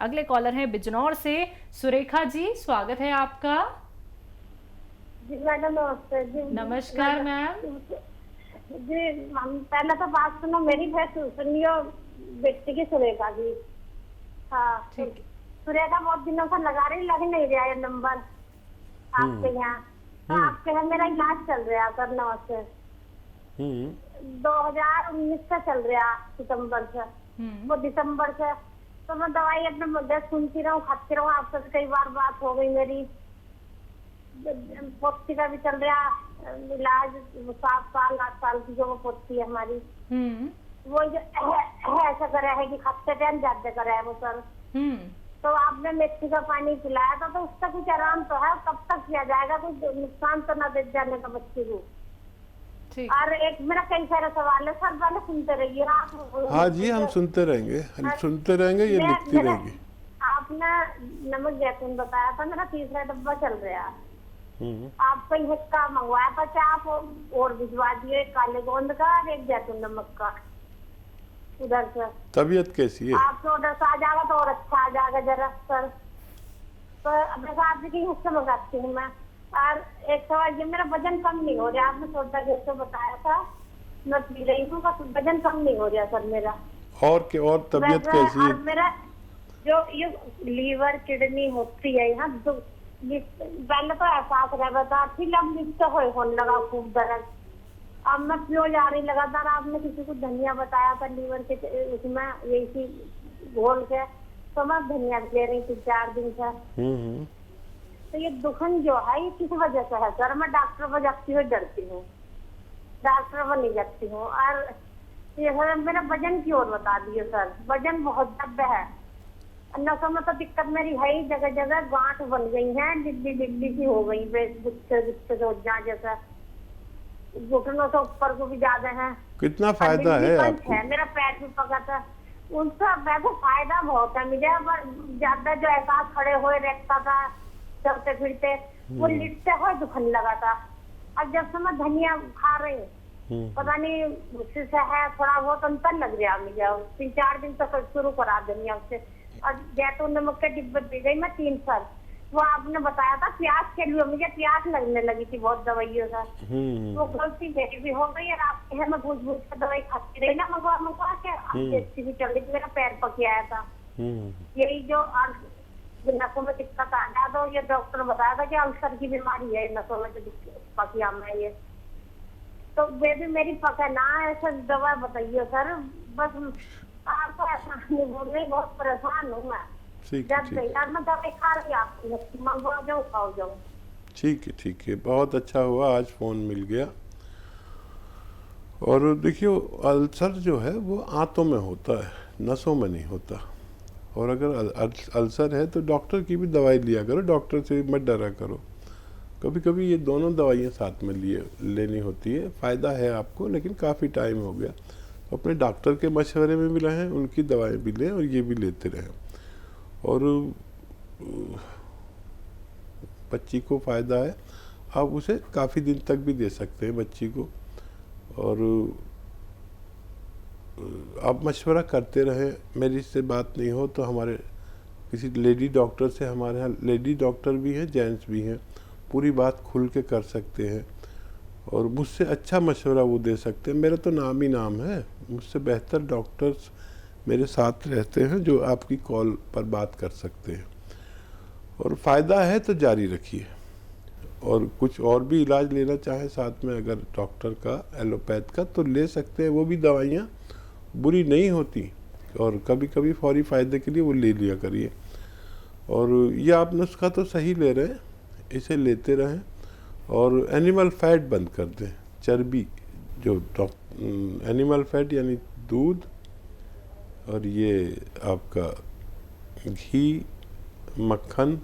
अगले कॉलर हैं बिजनौर से सुरेखा जी, स्वागत है आपका। जी मैडम नमस्ते जी। नमस्कार मैम। जी हम पहले तो बात सुनो मेरी, फिर सुनियो बेटी की सुरेखा जी। हाँ ठीक। सुरेखा बहुत दिनों से लग नहीं रहा है नंबर आपके यहाँ। तो आपके यहाँ मेरा इलाज चल रहा है करना से 2019 से चल रहा सितंबर से, वो दिसंबर से। तो मैं दवाई अपने मुद्दे सुनती रहूँ खाती रहूँ। आपसे कई बार बात हो गई मेरी, पोती का भी चल रहा इलाज, 7 साल 8 साल की जो वो पोती है हमारी, वो जो ऐसा करा है कि खाते टाइम ज्यादा करा है वो सर। तो आपने मेथी का पानी पिलाया था, तो उसका कुछ आराम तो है? कब तक किया जाएगा? कुछ नुकसान तो ना दे जाने का बच्चे को? और एक मेरा कई सारे सवाल है सर, पहले सुनते रहिए आप। हाँ जी, हम सुनते रहेंगे, ये लिखती रहेंगी। आपने नमक जैतून बताया था, मेरा तीसरा डब्बा चल रहा है। आपका हिस्सा मंगवाया था, क्या आप और भिजवा दिए? काले गोंद का और एक जैतून नमक का उधर से। तबीयत कैसी है? आपके ऑर्डर से आ जाएगा तो और अच्छा आ जाएगा जरा सर। तो अब आपके हिस्से मंगाती हूँ मैं। और एक सवाल, ये मेरा वजन कम नहीं हो रहा, आपने सोचा जैसे बताया था मैं पी रही हूँ, बस वजन कम नहीं हो रहा सर मेरा। और तबीयत कैसी है? मेरा जो ये लीवर किडनी होती है यहाँ, पहले तो एहसास रहा था, फिर अब लिखते होने लगा खूब दर्द। अब मैं क्यों जा रही लगातार, आपने किसी को धनिया बताया था लीवर के उसमें यही चीज घोल के, तो मैं धनिया ले रही थी 4 दिन से। तो ये दुखन जो है ये किस वजह से है सर? मैं डॉक्टर पर जाती हुई डरती हूँ, डॉक्टर पर नहीं जाती हूँ। और ये मेरा वजन की ओर बता दिए सर, वजन बहुत ज्यादा है। नसों में तो दिक्कत मेरी है ही, जगह जगह गांठ बन गई है, डिल्ली सी हो गई, जैसा घुटनों से ऊपर को भी ज्यादा है। कितना फायदा है आपको? मेरा पैर भी पका था उनसे, वैसे फायदा बहुत है मुझे, पर ज्यादा जो एहसास खड़े हुए रहता था चलते फिरते, वो लिटते हुए दुखने लगा था। अब जब से मैं धनिया खा रही, पता नहीं उससे है थोड़ा बहुत अंतर लग रहा मुझे। 3-4 दिन तक शुरू करा धनिया से। और जैतून नमक के डिब्बे पी गई मैं 3 साल। वो आपने बताया था प्याज के लिए, मुझे प्याज लगने लगी थी बहुत दवाइयों से, वो गलती मेरी भी हो गई। और आपके है मैं भूज के दवाई खाती रही ना, मंगवा के अच्छी भी चल रही, मेरा पैर पक आया था। यही जो नसों में दिक्कत आ गया, तो ये डॉक्टर बताया था कि अल्सर की बीमारी है नसों में जो पकिया में ये। तो वे भी मेरी पका ना, ऐसा दवा बताइए सर। बस आपको ऐसा नहीं बोल रही, बहुत परेशान हूँ मैं। मैं दवाई खा रही आपकी, मंगवा जाऊँ खाओ जाऊँ। ठीक है, बहुत अच्छा हुआ आज फोन मिल गया। और देखियो, अल्सर जो है वो आंतों में होता है, नसों में नहीं होता। और अगर अल्सर है तो डॉक्टर की भी दवाई लिया करो, डॉक्टर से मत डरा करो। कभी कभी ये दोनों दवाइयाँ साथ में लेनी होती है, फ़ायदा है आपको, लेकिन काफ़ी टाइम हो गया। तो अपने डॉक्टर के मशवरे में भी रहें, उनकी दवाएं भी लें और ये भी लेते रहें। और बच्ची को फ़ायदा है, आप उसे काफ़ी दिन तक भी दे सकते हैं बच्ची को। और आप मशवरा करते रहें, मेरी से बात नहीं हो तो हमारे किसी लेडी डॉक्टर से, हमारे यहाँ लेडी डॉक्टर भी हैं, जेंट्स भी हैं, पूरी बात खुल के कर सकते हैं और मुझसे अच्छा मशवरा वो दे सकते हैं। मेरा तो नाम ही नाम है, मुझसे बेहतर डॉक्टर्स मेरे साथ रहते हैं जो आपकी कॉल पर बात कर सकते हैं। और फ़ायदा है तो जारी रखिए। और कुछ और भी इलाज लेना चाहें साथ में अगर डॉक्टर का, एलोपैथ का, तो ले सकते हैं, वो भी दवाइयाँ बुरी नहीं होती। और कभी कभी फौरी फ़ायदे के लिए वो ले लिया करिए। और ये आप नुस्खा तो सही ले रहे हैं, इसे लेते रहें। और एनिमल फैट बंद कर दें, चर्बी, जो एनिमल फैट यानी दूध और ये आपका घी, मक्खन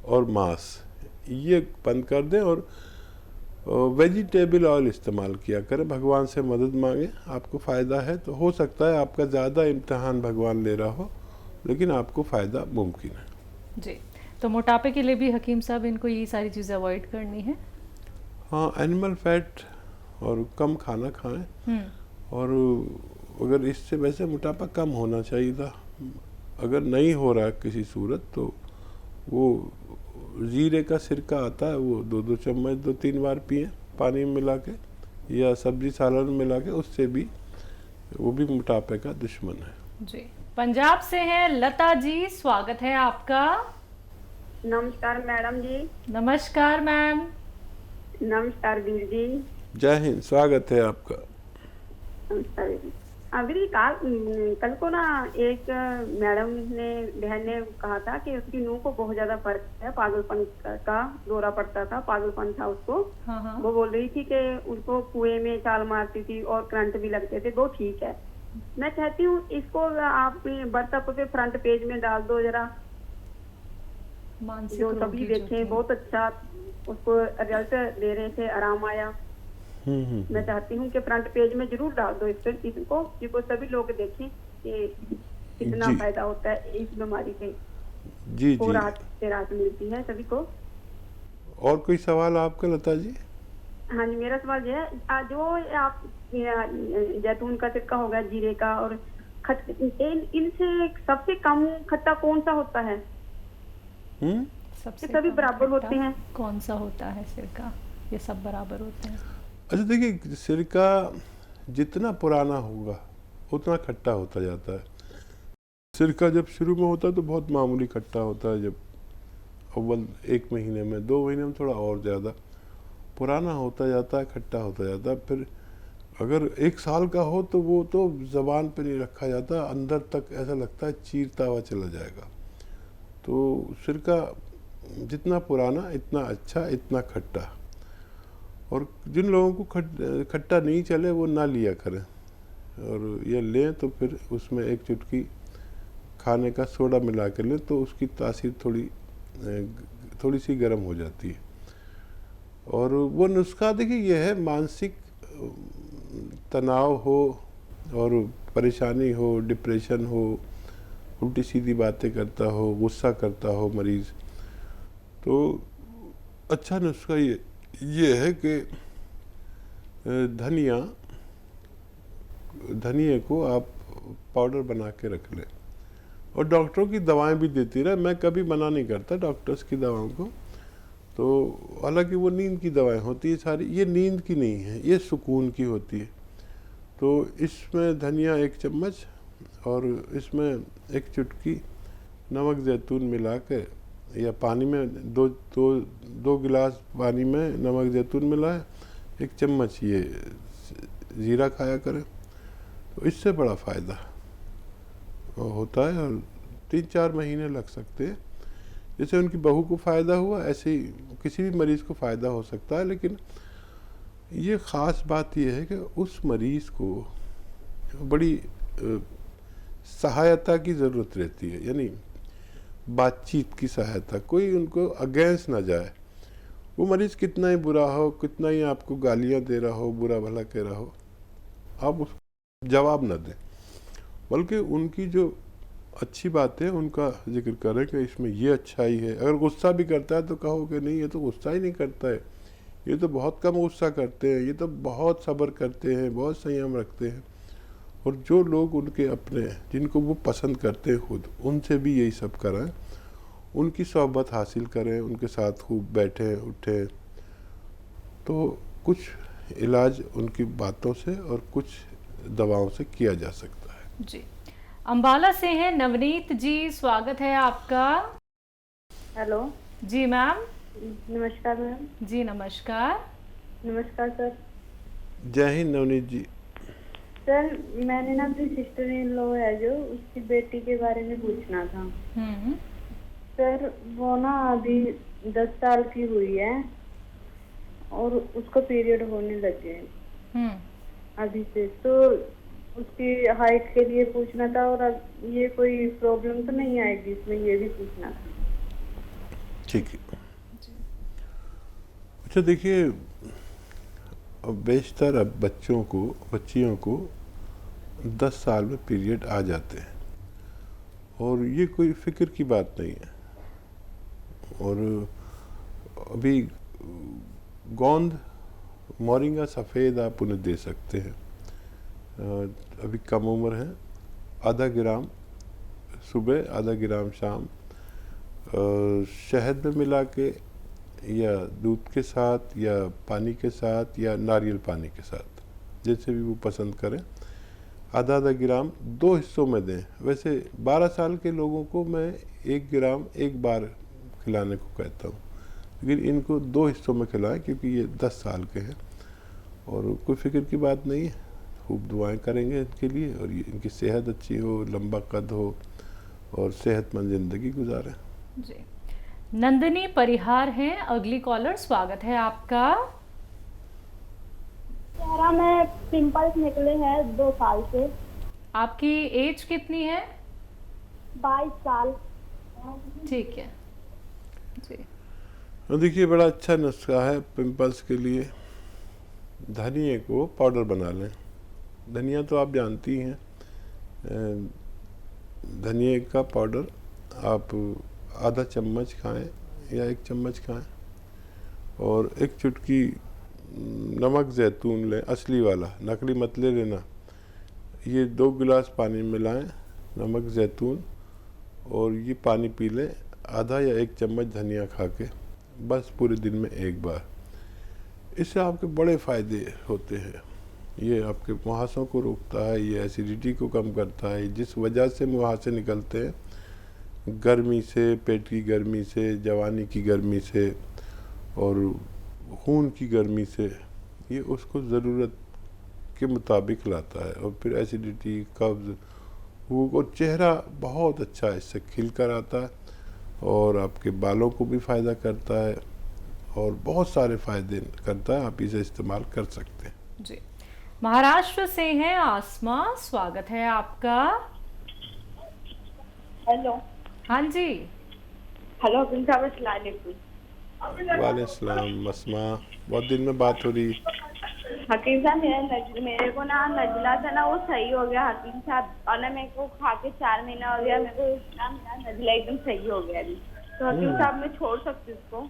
और मांस, ये बंद कर दें। और वेजिटेबल ऑयल इस्तेमाल किया करें, भगवान से मदद मांगें, आपको फ़ायदा है तो हो सकता है आपका ज़्यादा इम्तहान भगवान ले रहा हो, लेकिन आपको फ़ायदा मुमकिन है जी। तो मोटापे के लिए भी हकीम साहब इनको ये सारी चीज़ें अवॉइड करनी है? हाँ, एनिमल फैट और कम खाना खाएं। और अगर इससे वैसे मोटापा कम होना चाहिए था, अगर नहीं हो रहा किसी सूरत तो वो जीरे का सिरका आता है, वो 2-2 चम्मच 2-3 बार पिए पानी में मिला के, या सब्जी सालन में मिला के, उससे भी वो भी मोटापे का दुश्मन है। जी, पंजाब से हैं लता जी, स्वागत है आपका। नमस्कार मैडम जी। नमस्कार मैम। नमस्कार वीर जी। जय हिंद, स्वागत है आपका। नमस्कार वीर जी। वीर कल को ना एक मैडम ने बहन ने कहा था कि उसकी नूह को बहुत ज्यादा फर्क है, पागलपन का दौरा पड़ता था, पागलपन था उसको। हाँ हाँ। वो बोल रही थी कि उनको कुएं में छाल मारती थी और करंट भी लगते थे, वो ठीक है। मैं चाहती हूँ इसको आप व्हाट्सएप पे फ्रंट पेज में डाल दो जरा, मानसिक जो रोगी सभी जो देखें। थे। बहुत अच्छा उसको रिजल्ट दे रहे थे, आराम आया। मैं चाहती हूँ कि फ्रंट पेज में जरूर डाल दो इसको सभी लोग देखें कि कितना जी। फायदा होता है इस बीमारी से। जी को जी। राहत से राहत मिलती है सभी को। और कोई सवाल आपका लता जी? हाँ जी, मेरा सवाल ये है, जो आप जैतून का सिरका होगा, जीरे का और इनसे सबसे कम खट्टा कौन सा होता है? सबसे सभी कम बराबर खट्टा होते हैं। कौन सा होता है सिरका? ये सब बराबर होते हैं। अच्छा देखिए, सिरका जितना पुराना होगा उतना खट्टा होता जाता है। सिरका जब शुरू में होता है तो बहुत मामूली खट्टा होता है, जब अव्वल 1 महीने में 2 महीने में थोड़ा और ज़्यादा पुराना होता जाता है, खट्टा होता जाता है। फिर अगर 1 साल का हो तो वो तो ज़बान पे नहीं रखा जाता, अंदर तक ऐसा लगता है चीरता हुआ चला जाएगा। तो सिरका जितना पुराना इतना अच्छा, इतना खट्टा। और जिन लोगों को खट्टा नहीं चले वो ना लिया करें, और ये लें तो फिर उसमें 1 चुटकी खाने का सोडा मिला के लें तो उसकी तासीर थोड़ी सी गर्म हो जाती है। और वो नुस्खा देखिए ये है, मानसिक तनाव हो और परेशानी हो, डिप्रेशन हो, उल्टी सीधी बातें करता हो, गुस्सा करता हो मरीज़, तो अच्छा नुस्खा ये है कि धनिया को आप पाउडर बना के रख लें, और डॉक्टरों की दवाएं भी देती रहे। मैं कभी मना नहीं करता डॉक्टर्स की दवाओं को, तो हालांकि वो नींद की दवाएं होती है सारी, ये नींद की नहीं है, ये सुकून की होती है। तो इसमें धनिया 1 चम्मच और इसमें 1 चुटकी नमक ज़ैतून मिला के, या पानी में दो गिलास पानी में नमक ज़ैतून मिलाए, 1 चम्मच ये ज़ीरा खाया करें, तो इससे बड़ा फ़ायदा होता है। और 3-4 महीने लग सकते हैं। जैसे उनकी बहू को फ़ायदा हुआ, ऐसे ही किसी भी मरीज़ को फ़ायदा हो सकता है। लेकिन ये ख़ास बात यह है कि उस मरीज़ को बड़ी सहायता की ज़रूरत रहती है, यानी बातचीत की सहायता, कोई उनको अगेंस्ट ना जाए। वो मरीज़ कितना ही बुरा हो, कितना ही आपको गालियाँ दे रहा हो, बुरा भला कह रहा हो, आप उसको जवाब ना दें, बल्कि उनकी जो अच्छी बातें उनका जिक्र करें कि इसमें ये अच्छाई है। अगर गुस्सा भी करता है तो कहो कि नहीं, ये तो गुस्सा ही नहीं करता है, ये तो बहुत कम गुस्सा करते हैं, ये तो बहुत सब्र करते हैं, बहुत संयम रखते हैं। और जो लोग उनके अपने, जिनको वो पसंद करते हैं खुद, उनसे भी यही सब करें, उनकी सोहबत हासिल करें, उनके साथ खूब बैठें उठें, तो कुछ इलाज उनकी बातों से और कुछ दवाओं से किया जा सकता है। जी, अंबाला से हैं नवनीत जी, स्वागत है आपका। हेलो जी मैम। नमस्कार मैम। जी नमस्कार। नमस्कार सर। जय हिंद नवनीत जी। सर मैंने ना अपनी सिस्टर इन लॉ है जो, उसकी बेटी के बारे में पूछना था। सर वो ना अभी 10 साल की हुई है और उसको पीरियड होने लगे अभी से, तो उसकी हाइट के लिए पूछना था, और अब ये कोई प्रॉब्लम तो नहीं आएगी इसमें, ये भी पूछना था। ठीक है। अच्छा देखिए, बेशतर अब बच्चियों को 10 साल में पीरियड आ जाते हैं, और ये कोई फिक्र की बात नहीं है। और अभी गोंद मोरिंगा सफ़ेद आप उन्हें दे सकते हैं, अभी कम उम्र है, आधा ग्राम सुबह, आधा ग्राम शाम, शहद में मिला के या दूध के साथ या पानी के साथ या नारियल पानी के साथ, जैसे भी वो पसंद करें, आधा आधा ग्राम 2 हिस्सों में दें। वैसे 12 साल के लोगों को मैं 1 ग्राम एक बार खिलाने को कहता हूँ, लेकिन इनको 2 हिस्सों में खिलाएं क्योंकि ये 10 साल के हैं। और कोई फिक्र की बात नहीं है, खूब दुआएं करेंगे इनके लिए और ये इनकी सेहत अच्छी हो, लंबा कद हो और सेहतमंद ज़िंदगी गुजारें। जी, नंदिनी परिहार हैं अगली कॉलर, स्वागत है आपका। चेहरा में पिंपल्स निकले हैं 2 साल से। आपकी एज कितनी है? 22 साल। ठीक है जी। और देखिए, बड़ा अच्छा नुस्खा है पिंपल्स के लिए। धनिए को पाउडर बना लें। धनिया तो आप जानती हैं, धनिए का पाउडर आप आधा चम्मच खाएं या 1 चम्मच खाएं और 1 चुटकी नमक ज़ैतून लें, असली वाला, नकली मत ले लेना। ये 2 गिलास पानी में मिलाएं नमक ज़ैतून और ये पानी पी लें, आधा या 1 चम्मच धनिया खा के, बस पूरे दिन में 1 बार। इससे आपके बड़े फ़ायदे होते हैं। ये आपके मुहासों को रोकता है, ये एसिडिटी को कम करता है। जिस वजह से मुहासे निकलते हैं, गर्मी से, पेट की गर्मी से, जवानी की गर्मी से और खून की गर्मी से, ये उसको ज़रूरत के मुताबिक लाता है। और फिर एसिडिटी, कब्ज़, भूख, और चेहरा बहुत अच्छा इससे खिल कर आता है और आपके बालों को भी फ़ायदा करता है और बहुत सारे फ़ायदे करता है। आप इसे इस्तेमाल कर सकते हैं जी। महाराष्ट्र से हैं आसमा, स्वागत है आपका। हेलो। हाँ जी। हेलो अस्सलाम वालेकुम। वालेकुम सलाम आसमा, बहुत दिन में बात हो रही। हकीम साहब, मेरे को ना नजला था ना, वो सही हो गया हकीम साहब। और ना मेरे को खा के 4 महीना हो गया, मेरे को ना मेरा नजला एकदम सही हो गया अभी। तो हकीम साहब मैं छोड़ सकती हूँ उसको?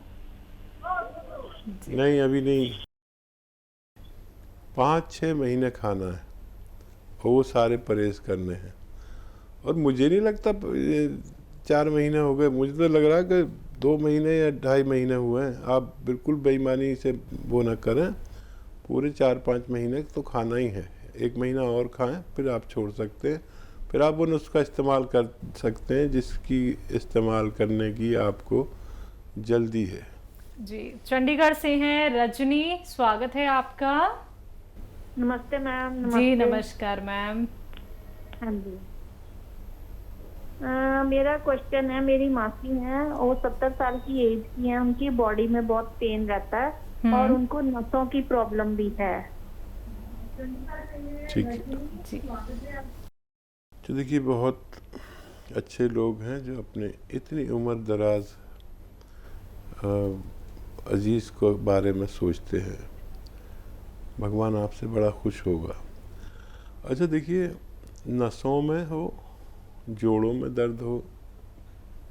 नहीं, अभी नहीं, 5-6 महीने खाना है और वो सारे परहेज करने हैं। और मुझे नहीं लगता 4 महीने हो गए, मुझे तो लग रहा है कि 2 महीने या 2.5 महीने हुए हैं। आप बिल्कुल बेईमानी से वो ना करें, पूरे 4-5 महीने तो खाना ही है। 1 महीना और खाएं, फिर आप छोड़ सकते हैं। फिर आप वो नुस्खा इस्तेमाल कर सकते हैं जिसकी इस्तेमाल करने की आपको जल्दी है। जी, चंडीगढ़ से हैं रजनी, स्वागत है आपका। नमस्ते मैम। जी नमस्कार मैम। हाँ जी, मेरा क्वेश्चन है, मेरी मासी हैं, वो 70 साल की एज की हैं, उनकी बॉडी में बहुत पेन रहता है और उनको नसों की प्रॉब्लम भी है। ठीक है जी। तो देखिए, बहुत अच्छे लोग हैं जो अपने इतनी उम्र दराज अजीज़ को बारे में सोचते हैं। भगवान आपसे बड़ा खुश होगा। अच्छा देखिए, नसों में हो, जोड़ों में दर्द हो,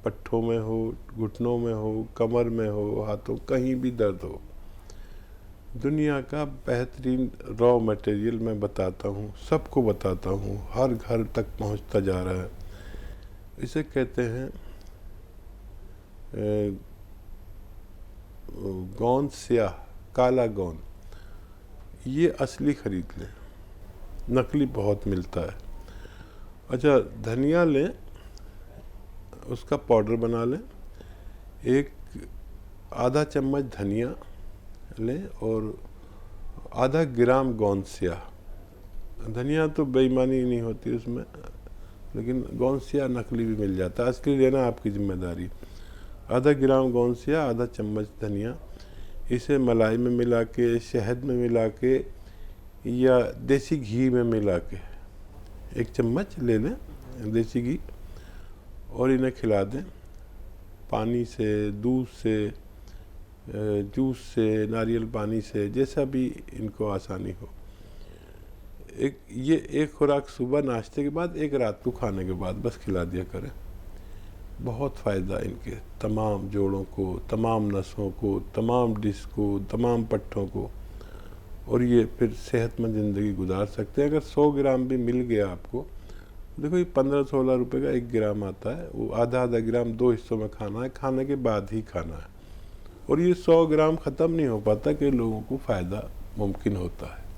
पट्ठों में हो, घुटनों में हो, कमर में हो, हाथों, कहीं भी दर्द हो, दुनिया का बेहतरीन रॉ मटेरियल मैं बताता हूँ, सबको बताता हूँ, हर घर तक पहुँचता जा रहा है। इसे कहते हैं गोंद स्याह, काला गोंद। ये असली खरीद लें, नकली बहुत मिलता है। अच्छा, धनिया लें, उसका पाउडर बना लें। आधा चम्मच धनिया लें और आधा ग्राम गोंद स्याह। धनिया तो बेईमानी नहीं होती उसमें, लेकिन गोंद स्याह नकली भी मिल जाता है। असली लेना आपकी जिम्मेदारी। आधा ग्राम गोंद स्याह, आधा चम्मच धनिया, इसे मलाई में मिला के, शहद में मिला के या देसी घी में मिला के 1 चम्मच ले लें देसी घी और इन्हें खिला दें। पानी से, दूध से, जूस से, नारियल पानी से, जैसा भी इनको आसानी हो। ये एक खुराक सुबह नाश्ते के बाद, 1 रात को खाने के बाद बस खिला दिया करें। बहुत फ़ायदा इनके तमाम जोड़ों को, तमाम नसों को, तमाम डिस्क को, तमाम पट्ठों को, और ये फिर सेहतमंद ज़िंदगी गुजार सकते हैं। अगर 100 ग्राम भी मिल गया आपको देखो ये 15-16 रुपए का 1 ग्राम आता है, वो आधा आधा ग्राम 2 हिस्सों में खाना है, खाने के बाद ही खाना है। और ये 100 ग्राम ख़त्म नहीं हो पाता कि लोगों को फ़ायदा मुमकिन होता है।